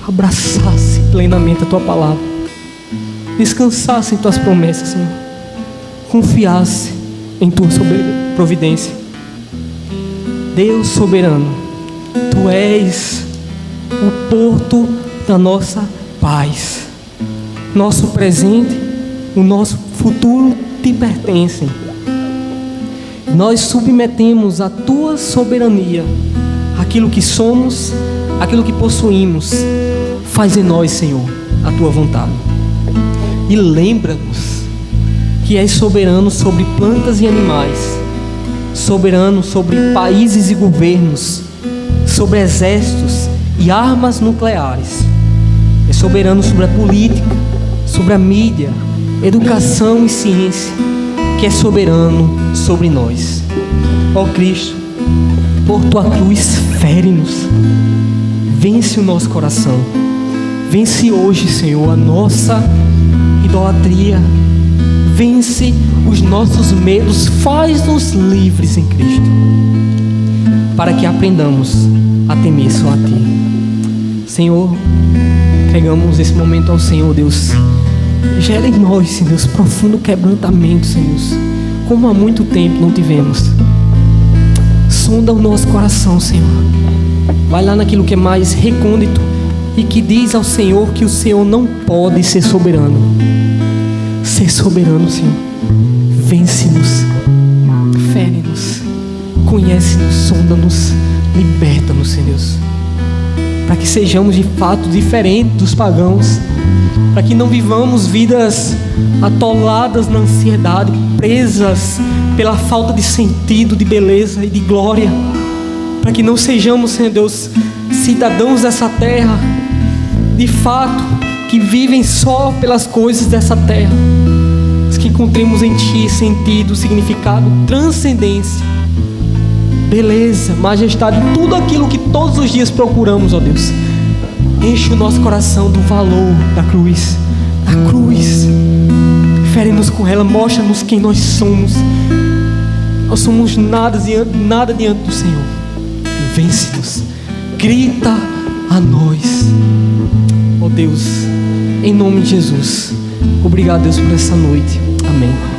Speaker 1: abraçasse plenamente a Tua palavra, descansasse em Tuas promessas, Senhor, confiasse em Tua providência. Deus soberano, Tu és o porto da nossa paz. Nosso presente, o nosso futuro Te pertencem. Nós submetemos à Tua soberania aquilo que somos, aquilo que possuímos. Faz em nós, Senhor, a Tua vontade. E lembra-nos que és soberano sobre plantas e animais, soberano sobre países e governos, sobre exércitos e armas nucleares. É soberano sobre a política, sobre a mídia, educação e ciência, que é soberano sobre nós. Ó Cristo, por Tua cruz fere-nos, vence o nosso coração, vence hoje, Senhor, a nossa idolatria, vence os nossos medos, faz-nos livres em Cristo, para que aprendamos a temer só a Ti. Senhor, entregamos esse momento ao Senhor, Deus. Gera em nós, Senhor Deus, profundo quebrantamento, Senhor Deus, como há muito tempo não tivemos. Sonda o nosso coração, Senhor. Vai lá naquilo que é mais recôndito e que diz ao Senhor que o Senhor não pode ser soberano. Ser soberano, Senhor. Vence-nos, fere-nos, conhece-nos, sonda-nos, liberta-nos, Senhor Deus, para que sejamos de fato diferentes dos pagãos, para que não vivamos vidas atoladas na ansiedade, presas pela falta de sentido, de beleza e de glória, para que não sejamos, Senhor Deus, cidadãos dessa terra, de fato, que vivem só pelas coisas dessa terra, mas que encontremos em Ti sentido, significado, transcendência, beleza, majestade, tudo aquilo que todos os dias procuramos, ó Deus. Enche o nosso coração do valor da cruz. Fere-nos com ela, mostra-nos quem nós somos. Nós somos nada diante do Senhor. Vence-nos, grita a nós, ó Deus, em nome de Jesus. Obrigado, Deus, por essa noite. Amém.